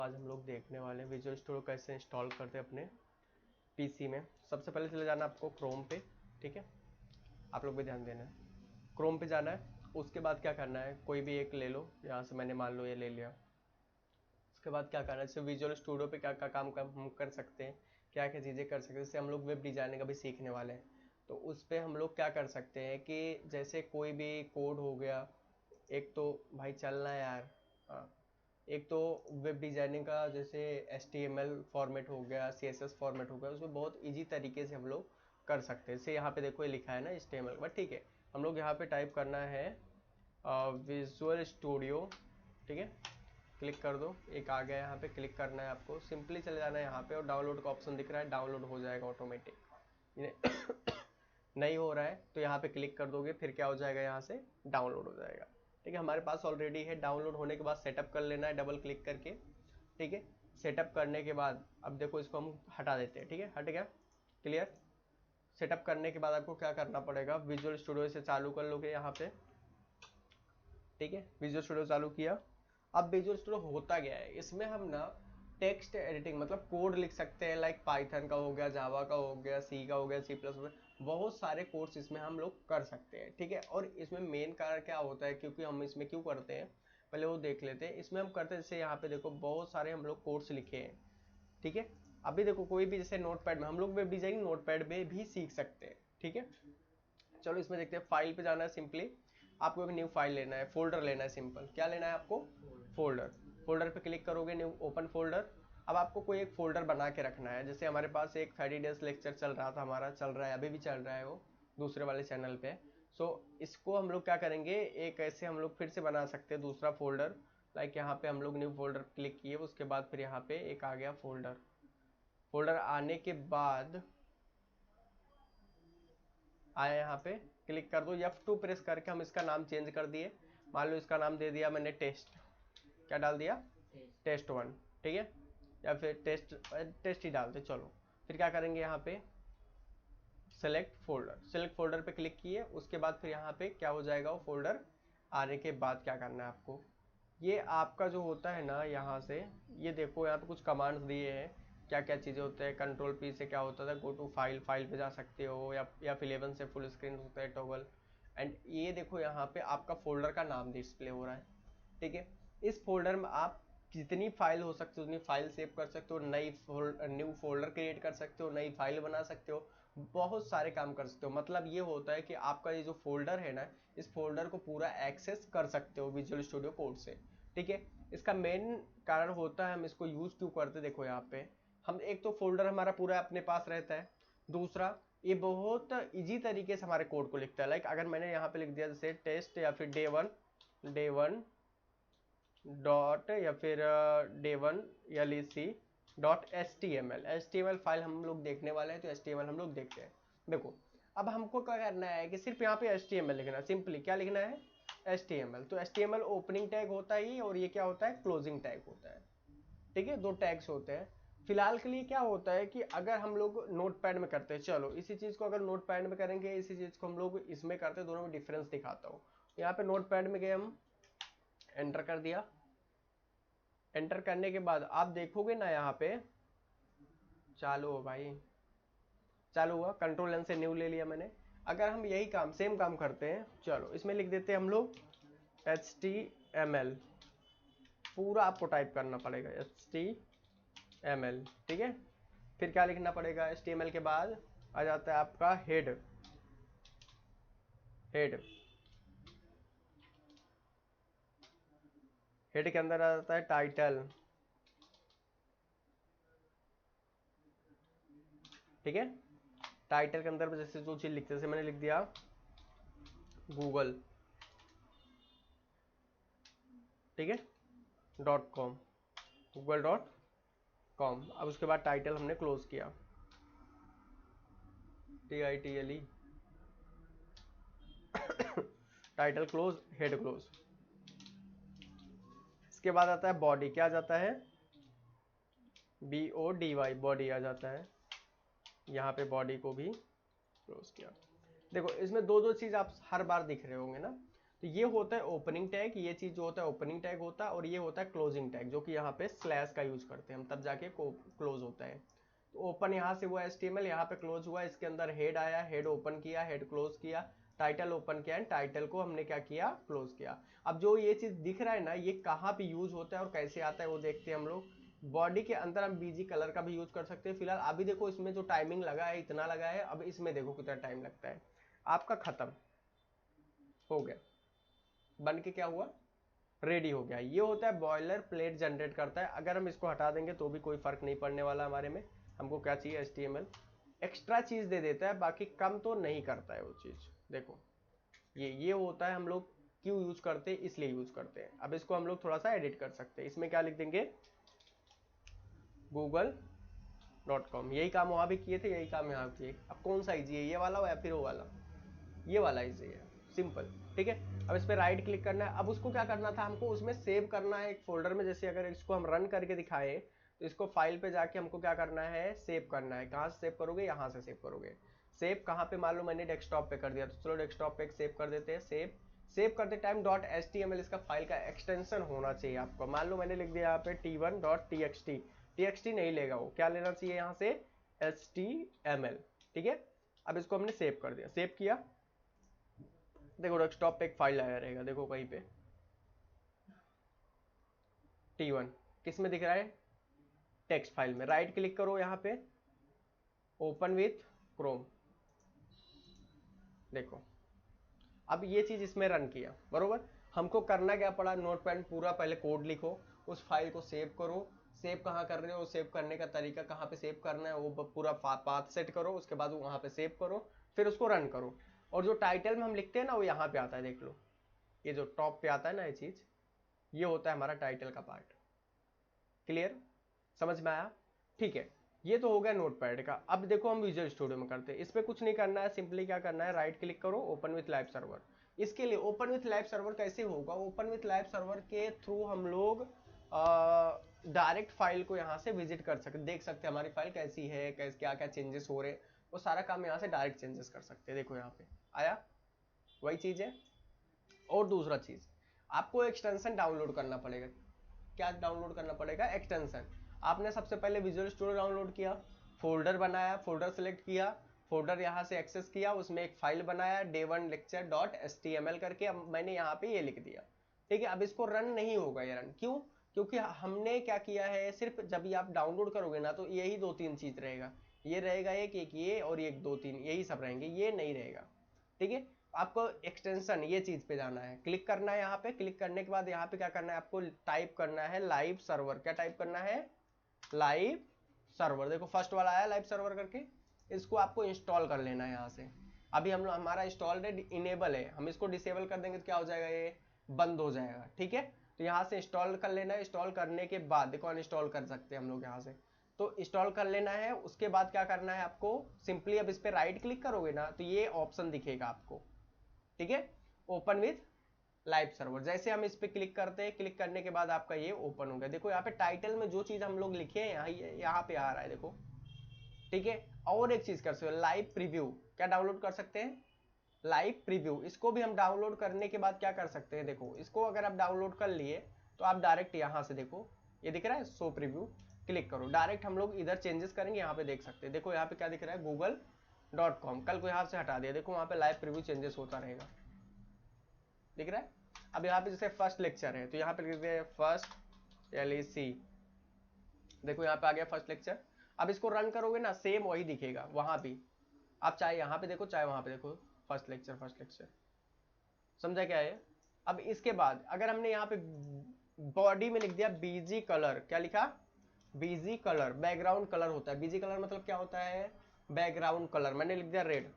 आज हम लोग देखने वाले हैं विजुअल स्टूडियो कैसे इंस्टॉल करते हैं अपने पीसी में। सबसे पहले चले जाना आपको क्रोम पे, ठीक है। आप लोग भी ध्यान देना है, क्रोम पे जाना है। उसके बाद क्या करना है, कोई भी एक ले लो, यहाँ से मैंने मान लो ये ले लिया। उसके बाद क्या करना है, जैसे विजुअल स्टूडियो पे क्या क्या काम हम कर सकते हैं, क्या क्या चीज़ें कर सकते हैं। जैसे हम लोग वेब डिज़ाइनिंग का भी सीखने वाले हैं, तो उस पर हम लोग क्या कर सकते हैं कि जैसे कोई भी कोड हो गया, एक तो भाई चलना है यार, हाँ, एक तो वेब डिज़ाइनिंग का जैसे HTML फॉर्मेट हो गया, CSS फॉर्मेट हो गया, उसमें बहुत इजी तरीके से हम लोग कर सकते हैं। जैसे यहाँ पे देखो ये लिखा है ना HTML, बट ठीक है, हम लोग यहाँ पे टाइप करना है विजुअल स्टूडियो, ठीक है। क्लिक कर दो, एक आ गया, यहाँ पे क्लिक करना है आपको, सिंपली चले जाना है यहाँ पे और डाउनलोड का ऑप्शन दिख रहा है, डाउनलोड हो जाएगा ऑटोमेटिक। नहीं हो रहा है तो यहाँ पे क्लिक कर दोगे, फिर क्या हो जाएगा, यहाँ से डाउनलोड हो जाएगा, ठीक है। हमारे पास ऑलरेडी है। डाउनलोड होने के बाद सेटअप कर लेना है डबल क्लिक करके, ठीक है। सेटअप करने के बाद अब देखो इसको हम हटा देते हैं, ठीक है, हट गया, क्लियर। सेटअप करने के बाद आपको क्या करना पड़ेगा, विजुअल स्टूडियो से चालू कर लोगे यहाँ पे, ठीक है। विजुअल स्टूडियो चालू किया। अब विजुअल स्टूडियो होता गया है, इसमें हम ना टेक्स्ट एडिटिंग मतलब कोड लिख सकते हैं, लाइक पाइथन का हो गया, जावा का हो गया, सी का हो गया, C++, बहुत सारे कोर्स इसमें हम लोग कर सकते हैं, ठीक है। और इसमें मेन कारण क्या होता है, क्योंकि हम इसमें क्यों करते हैं पहले वो देख लेते हैं। इसमें हम करते हैं, जैसे यहाँ पे देखो बहुत सारे हम लोग कोर्स लिखे हैं, ठीक है। अभी देखो कोई भी जैसे नोटपैड में हम लोग वेब डिजाइनिंग नोटपैड में भी सीख सकते हैं, ठीक है। चलो इसमें देखते हैं, फाइल पे जाना है, सिंपली आपको एक न्यू फाइल लेना है, फोल्डर लेना है, सिंपल क्या लेना है आपको, फोल्डर। फोल्डर पे क्लिक करोगे, न्यू ओपन फोल्डर। अब आपको कोई एक फोल्डर बना के रखना है। जैसे हमारे पास एक 30 डेज लेक्चर चल रहा था, हमारा चल रहा है, अभी भी चल रहा है वो दूसरे वाले चैनल पे। सो इसको हम लोग क्या करेंगे, एक ऐसे हम लोग फिर से बना सकते हैं दूसरा फोल्डर। लाइक यहाँ पे हम लोग न्यू फोल्डर क्लिक किए, उसके बाद फिर यहाँ पे एक आ गया फोल्डर। फोल्डर आने के बाद आया, यहाँ पे क्लिक कर दो, F2 प्रेस करके हम इसका नाम चेंज कर दिए। मान लो इसका नाम दे दिया मैंने टेस्ट, क्या डाल दिया, टेस्ट 1, ठीक है। या फिर टेस्ट ही डालते, चलो। फिर क्या करेंगे, यहाँ पे सेलेक्ट फोल्डर, सेलेक्ट फोल्डर पे क्लिक किए, उसके बाद फिर यहाँ पे क्या हो जाएगा, वो फोल्डर आने के बाद क्या करना है आपको, ये आपका जो होता है ना, यहाँ से ये देखो यहाँ पे कुछ कमांड्स दिए हैं, क्या क्या चीज़ें होते हैं। कंट्रोल P से क्या होता था, गो टू फाइल, फाइल पे जा सकते हो, या फिर 11 से फुल स्क्रीन होता है, टॉगल। एंड ये देखो यहाँ पे आपका फोल्डर का नाम डिस्प्ले हो रहा है, ठीक है। इस फोल्डर में आप जितनी फाइल हो सकती है उतनी फाइल सेव कर सकते हो, न्यू फोल्डर क्रिएट कर सकते हो, नई फाइल बना सकते हो, बहुत सारे काम कर सकते हो। मतलब ये होता है कि आपका ये जो फोल्डर है ना, इस फोल्डर को पूरा एक्सेस कर सकते हो विजुअल स्टूडियो कोड से, ठीक है। इसका मेन कारण होता है हम इसको यूज क्यों करते, देखो यहाँ पे हम एक तो फोल्डर हमारा पूरा अपने पास रहता है, दूसरा ये बहुत इजी तरीके से हमारे कोड को लिखता है। लाइक अगर मैंने यहाँ पे लिख दिया जैसे टेस्ट, या फिर डे वन डॉट, या फिर day1 LEC.html फाइल हम लोग देखने वाले हैं, तो HTML हम लोग देखते हैं। देखो अब हमको क्या करना है कि सिर्फ यहाँ पे HTML लिखना है, सिंपली क्या लिखना है, HTML। तो HTML ओपनिंग टैग होता है, और ये क्या होता है, क्लोजिंग टैग होता है, ठीक है। दो टैग्स होते हैं। फिलहाल के लिए क्या होता है कि अगर हम लोग नोटपैड में करते हैं, चलो इसी चीज़ को अगर नोटपैड में करेंगे, इसी चीज़ को हम लोग इसमें करते हैं, दोनों में डिफरेंस दिखाता हूँ। यहाँ पे नोटपैड में गए हम, एंटर कर दिया। एंटर करने के बाद आप देखोगे ना, यहाँ पे चालू हो भाई, चालू हुआ, कंट्रोल N से न्यू ले लिया मैंने। अगर हम यही काम सेम काम करते हैं, चलो इसमें लिख देते हैं हम लोग HTML, पूरा आपको टाइप करना पड़ेगा HTML, ठीक है। फिर क्या लिखना पड़ेगा, HTML के बाद आ जाता है आपका हेड, हेड हेड के अंदर आ जाता है टाइटल, ठीक है। टाइटल के अंदर जैसे जो चीज लिखते, जैसे मैंने लिख दिया गूगल, ठीक है, .com, google.com। अब उसके बाद टाइटल हमने क्लोज किया, TITLE, title close, head close. इसके बाद आता है बॉडी, क्या जाता है, BODY, बॉडी आ जाता है। यहाँ पे बॉडी को भी क्लोज किया। देखो इसमें दो दो चीज आप हर बार दिख रहे होंगे ना, तो ये होता है ओपनिंग टैग, ये चीज जो होता है ओपनिंग टैग होता है, और ये होता है क्लोजिंग टैग, जो कि यहाँ पे स्लैश का यूज करते हैं हम, तब जाके क्लोज होता है। तो ओपन यहाँ से हुआ HTML, यहाँ पे क्लोज हुआ, इसके अंदर हेड आया, हेड ओपन किया, हेड क्लोज किया, टाइटल ओपन किया, टाइटल को हमने क्या किया, क्लोज किया। अब जो ये चीज दिख रहा है ना, ये कहाँ पे यूज होता है और कैसे आता है वो देखते हैं हम लोग। बॉडी के अंदर हम बीजी कलर का भी यूज कर सकते हैं। फिलहाल अभी देखो इसमें जो टाइमिंग लगा है इतना लगा है, अब इसमें देखो कितना टाइम लगता है। आपका खत्म हो गया, बन के क्या हुआ, रेडी हो गया। ये होता है बॉयलर प्लेट जनरेट करता है। अगर हम इसको हटा देंगे तो भी कोई फर्क नहीं पड़ने वाला हमारे में। हमको क्या चाहिए, HTML एक्स्ट्रा चीज दे देता है, बाकी कम तो नहीं करता है वो चीज। देखो ये होता है, हम लोग क्यों यूज करते हैं, इसलिए यूज करते हैं। अब इसको हम लोग थोड़ा सा एडिट कर सकते हैं। इसमें क्या लिख देंगे, google.com। यही काम वहां भी किए थे, यही काम यहाँ किए। अब कौन सा इजी है, ये वाला या फिर वो वाला, ये वाला इजी है, सिंपल, ठीक है। अब इस पर राइट क्लिक करना है। अब उसको क्या करना था, हमको उसमें सेव करना है एक फोल्डर में। जैसे अगर इसको हम रन करके दिखाएं तो इसको फाइल पे जाके हमको क्या करना है, सेव करना है। कहाँ से सेव करोगे, यहाँ से सेव करोगे। सेव कहाँ पे, मान लो मैंने डेस्कटॉप पे कर दिया, तो चलो डेस्कटॉप पे सेव कर देते हैं। सेव करते टाइम .html इसका फाइल का एक्सटेंशन होना चाहिए आपको। मान लो मैंने लिख दिया यहाँ पे t1.txt, txt नहीं लेगा वो, क्या लेना चाहिए यहाँ से, html, ठीक है। अब इसको हमने सेव कर दिया, सेव किया। देखो डेस्कटॉप पे एक फाइल आया रहेगा, देखो कहीं पे t1 किस में दिख रहा है, टेक्स्ट फाइल में। राइट क्लिक करो यहाँ पे, ओपन विथ क्रोम, देखो अब ये चीज इसमें रन किया, बरोबर। हमको करना क्या पड़ा, नोटपैड पूरा पहले कोड लिखो, उस फाइल को सेव करो। सेव कहाँ कर रहे हो, सेव करने का तरीका कहाँ पे सेव करना है वो पूरा पाथ सेट करो, उसके बाद वहां पे सेव करो, फिर उसको रन करो। और जो टाइटल में हम लिखते हैं ना, वो यहाँ पे आता है, देख लो ये जो टॉप पे आता है ना, ये चीज, ये होता है हमारा टाइटल का पार्ट। क्लियर, समझ में आया, ठीक है। ये तो हो गया नोटपैड का। अब देखो हम विजुअल स्टूडियो में करते हैं। इस पे कुछ नहीं करना है, सिंपली क्या करना है, राइट क्लिक करो, ओपन विथ लाइव सर्वर। इसके लिए ओपन विथ लाइव सर्वर कैसे होगा, ओपन विथ लाइव सर्वर के थ्रू हम लोग डायरेक्ट फाइल को यहाँ से विजिट कर सकते, देख सकते हैं हमारी फाइल कैसी है, कैसे क्या क्या चेंजेस हो रहे हैं, वो सारा काम यहाँ से डायरेक्ट चेंजेस कर सकते हैं। देखो यहाँ पे आया, वही चीज है। और दूसरा चीज, आपको एक्सटेंशन डाउनलोड करना पड़ेगा। क्या डाउनलोड करना पड़ेगा, एक्सटेंशन। आपने सबसे पहले विजुअल स्टूडियो डाउनलोड किया, फोल्डर बनाया, फोल्डर सेलेक्ट किया, फोल्डर यहाँ से एक्सेस किया, उसमें एक फाइल बनाया day1lecture.html करके। अब मैंने यहाँ पे ये लिख दिया, ठीक है। अब इसको रन नहीं होगा, ये रन क्यों, क्योंकि हमने क्या किया है, सिर्फ जब ये आप डाउनलोड करोगे ना, तो यही 2-3 चीज रहेगा। ये रहेगा एक ये, और एक 2-3, यही सब रहेंगे, ये नहीं रहेगा, ठीक है। आपको एक्सटेंशन ये चीज पे जाना है, क्लिक करना है। यहाँ पे क्लिक करने के बाद यहाँ पे क्या करना है, आपको टाइप करना है लाइव सर्वर। क्या टाइप करना है, लाइव सर्वर। देखो फर्स्ट वाला आया लाइव सर्वर करके, इसको आपको इंस्टॉल कर लेना है यहाँ से। अभी हम लोग हमारा इंस्टॉल्ड इनेबल है, हम इसको डिसेबल कर देंगे तो क्या हो जाएगा, ये बंद हो जाएगा, ठीक है। तो यहाँ से इंस्टॉल कर लेना है। इंस्टॉल करने के बाद देखो अनइंस्टॉल कर सकते हैं हम लोग यहाँ से, तो इंस्टॉल कर लेना है। उसके बाद क्या करना है आपको, सिंपली अब इस पे राइट क्लिक करोगे ना, तो ये ऑप्शन दिखेगा आपको, ठीक है, ओपन विथ लाइव सर्वर। जैसे हम इस पे क्लिक करते हैं, क्लिक करने के बाद आपका ये ओपन हो गया। देखो यहाँ पे टाइटल में जो चीज हम लोग लिखे हैं यहाँ पे आ रहा है, देखो, ठीक है। और एक चीज कर सकते हो, लाइव प्रीव्यू। क्या डाउनलोड कर सकते हैं, लाइव प्रीव्यू। इसको भी हम डाउनलोड करने के बाद क्या कर सकते हैं, देखो इसको अगर आप डाउनलोड कर लिए तो आप डायरेक्ट यहाँ से देखो, ये दिख रहा है शो प्रीव्यू, क्लिक करो, डायरेक्ट हम लोग इधर चेंजेस करेंगे, यहाँ पे देख सकते हैं। देखो यहाँ पे क्या दिख रहा है, google.com। कल को यहाँ से हटा दिया, देखो वहाँ पे लाइव प्रीव्यू चेंजेस होता रहेगा, दिख रहा है। अब यहाँ पे जैसे फर्स्ट लेक्चर है, तो यहाँ पे लिख दिया फर्स्ट LEC, देखो यहाँ पे आ गया फर्स्ट लेक्चर। अब इसको रन करोगे ना, सेम वही दिखेगा वहां भी। आप चाहे यहाँ पे देखो, चाहे वहां पे देखो, फर्स्ट लेक्चर। समझा क्या है। अब इसके बाद अगर हमने यहाँ पे बॉडी में लिख दिया बीजी कलर, क्या लिखा, बीजी कलर, बैकग्राउंड कलर होता है। बीजी कलर मतलब क्या होता है, बैकग्राउंड कलर। मैंने लिख दिया रेड,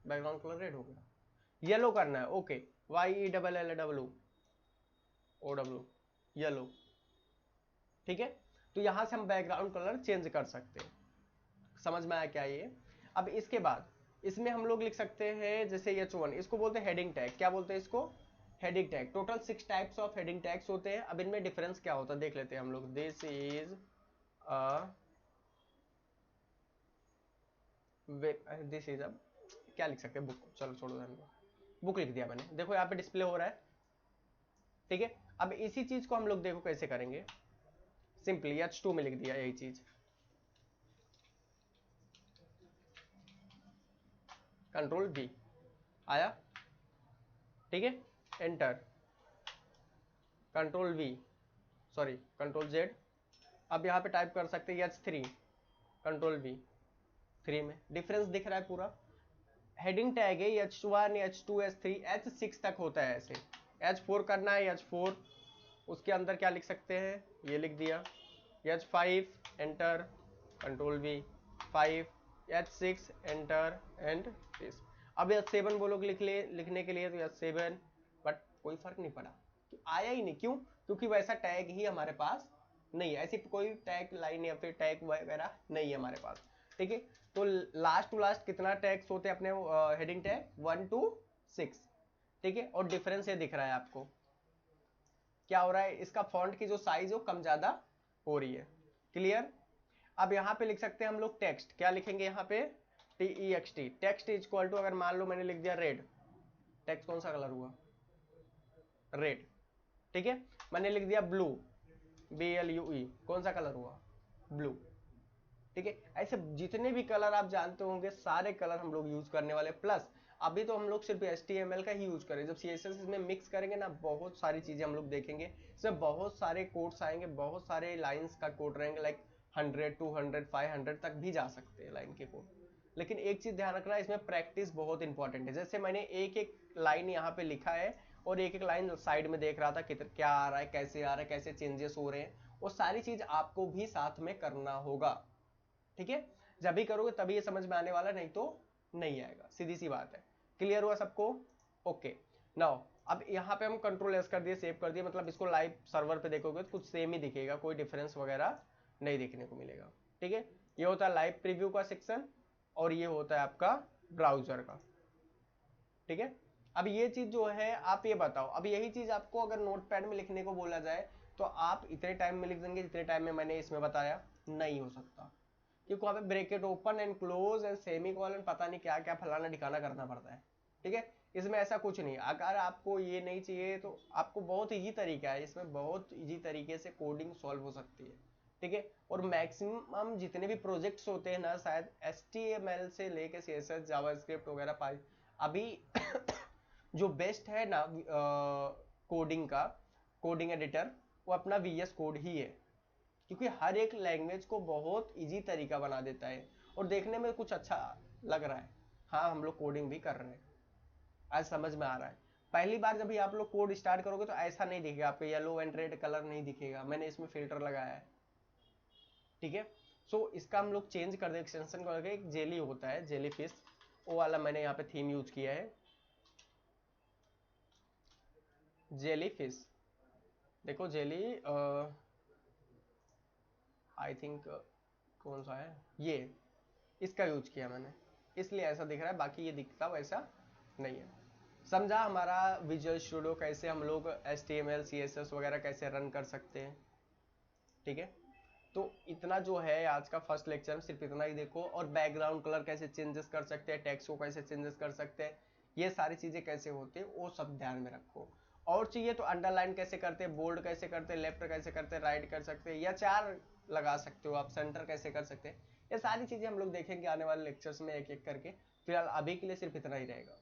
बैकग्राउंड कलर रेड हो गया। येलो करना है, ओके, YELLOW, येलो, ठीक है। तो यहां से हम बैकग्राउंड कलर चेंज कर सकते हैं। समझ में आया क्या ये। अब इसके बाद इसमें हम लोग लिख सकते हैं, जैसे H1, इसको बोलते हैं हेडिंग टैग। क्या बोलते हैं इसको, heading tag. Total 6 types of heading tags होते हैं। अब इनमें डिफरेंस क्या होता है देख लेते हैं हम लोग। दिस इज अब क्या लिख सकते हैं, बुक, चलो छोड़ो, बुक लिख दिया मैंने, देखो यहाँ पे डिस्प्ले हो रहा है, ठीक है। अब इसी चीज को हम लोग देखो कैसे करेंगे, सिंपली H2 में लिख दिया यही चीज, कंट्रोल V आया, ठीक है, enter, control V, sorry control Z। अब यहाँ पे टाइप कर सकते हैं H3, कंट्रोल V, 3 में डिफरेंस दिख रहा है पूरा। हेडिंग टैग है H1, H2, H3, H6 तक होता है ऐसे। H4 करना है H4, उसके अंदर क्या लिख सकते हैं, ये लिख दिया, H5 enter, control V, 5, H6 enter and this. अब H7 बोलोगे लिखने के लिए तो H7, बट कोई फर्क नहीं पड़ा, आया ही नहीं। क्यों? क्योंकि वैसा टैग ही हमारे पास नहीं है, ऐसी कोई टैग लाइन या फिर टैग वगैरह नहीं है हमारे पास, ठीक है। तो लास्ट टू लास्ट कितना टैग्स होते हैं अपने हेडिंग टैग, 1 to 6, ठीक है। और डिफरेंस ये दिख रहा है आपको, क्या हो रहा है, इसका फॉन्ट की जो साइज है वो कम ज्यादा हो रही है, क्लियर। अब यहाँ पे लिख सकते हैं हम लोग टेक्स्ट, क्या लिखेंगे यहाँ पे, TEXT, text is equal to, अगर मान लो मैंने लिख दिया रेड, टेक्स्ट कौन सा कलर हुआ, रेड, ठीक है। मैंने लिख दिया ब्लू, BLUE, कौन सा कलर हुआ, ब्लू, ठीक है। ऐसे जितने भी कलर आप जानते होंगे सारे कलर हम लोग यूज करने वाले। प्लस अभी तो हम लोग सिर्फ HTML का ही यूज करें, जब CSS इसमें मिक्स करेंगे ना, बहुत सारी चीजें हम लोग देखेंगे, इसमें बहुत सारे कोड्स आएंगे, बहुत सारे लाइंस का कोड रहेंगे, लाइक 100, 200, 500 तक भी जा सकते हैं लाइन के कोड। लेकिन एक चीज ध्यान रखना, इसमें प्रैक्टिस बहुत इंपॉर्टेंट है। जैसे मैंने एक एक लाइन यहाँ पे लिखा है और एक एक लाइन साइड में देख रहा था कि क्या आ रहा है, कैसे आ रहा है, कैसे चेंजेस हो रहे हैं, वो सारी चीज आपको भी साथ में करना होगा, ठीक है। जब भी करोगे तभी ये समझ में आने वाला, नहीं तो नहीं आएगा, सीधी सी बात है। क्लियर हुआ सबको? ओके। नाउ अब यहाँ पे हम कंट्रोल एस कर दिए, सेव कर दिए, मतलब इसको लाइव सर्वर पे देखोगे तो कुछ सेम ही दिखेगा, कोई डिफरेंस वगैरह नहीं देखने को मिलेगा, ठीक है। ये होता है लाइव प्रीव्यू का सेक्शन और ये होता है आपका ब्राउजर का, ठीक है। अब ये चीज जो है, आप ये बताओ, अब यही चीज आपको अगर नोटपैड में लिखने को बोला जाए तो आप इतने टाइम में लिख देंगे जितने टाइम में मैंने इसमें बताया? नहीं हो सकता, क्योंकि वहां पे bracket open and close and semicolon पता नहीं क्या क्या फलाना ठिकाना करना पड़ता है, ठीक है। इसमें ऐसा कुछ नहीं। अगर आपको ये नहीं चाहिए तो आपको बहुत इजी तरीका है, इसमें बहुत इजी तरीके से कोडिंग सॉल्व हो सकती है, ठीक है। और मैक्सिमम जितने भी प्रोजेक्ट्स होते हैं ना, शायद HTML से लेके CSS, जावास्क्रिप्ट वगैरह पाई, अभी जो बेस्ट है ना कोडिंग का, कोडिंग एडिटर, वो अपना VS कोड ही है, क्योंकि हर एक लैंग्वेज को बहुत इजी तरीका बना देता है और देखने में कुछ अच्छा लग रहा है। हाँ, हम लोग कोडिंग भी कर रहे हैं, आज समझ में आ रहा है। पहली बार जब भी आप लोग कोड स्टार्ट करोगे तो ऐसा नहीं दिखेगा, आपको येलो एंड रेड कलर नहीं दिखेगा, मैंने इसमें फिल्टर लगाया है, ठीक है। सो इसका हम लोग चेंज कर दे, एक्सटेंशन करके एक जेली होता है, जेली फिश, वो वाला मैंने यहाँ पे थीम यूज किया है, जेली फिश। देखो जेली आई थिंक कौन सा है ये, इसका यूज किया मैंने, इसलिए ऐसा दिख रहा है, बाकी ये दिखता वैसा नहीं है। समझा हमारा विजुअल स्टूडियो कैसे हम लोग HTML CSS वगैरह कैसे रन कर सकते हैं, ठीक है। तो इतना जो है आज का फर्स्ट लेक्चर, सिर्फ इतना ही देखो। और बैकग्राउंड कलर कैसे चेंजेस कर सकते हैं, टेक्स्ट को कैसे चेंजेस कर सकते हैं, ये सारी चीजें कैसे होती है वो सब ध्यान में रखो। और चाहिए तो अंडरलाइन कैसे करते हैं, बोल्ड कैसे करते हैं, लेफ्ट कैसे करते हैं, राइट कर सकते हैं, या 4 लगा सकते हो आप, सेंटर कैसे कर सकते हैं, ये सारी चीजें हम लोग देखेंगे आने वाले लेक्चर्स में एक एक करके। फिलहाल अभी के लिए सिर्फ इतना ही रहेगा।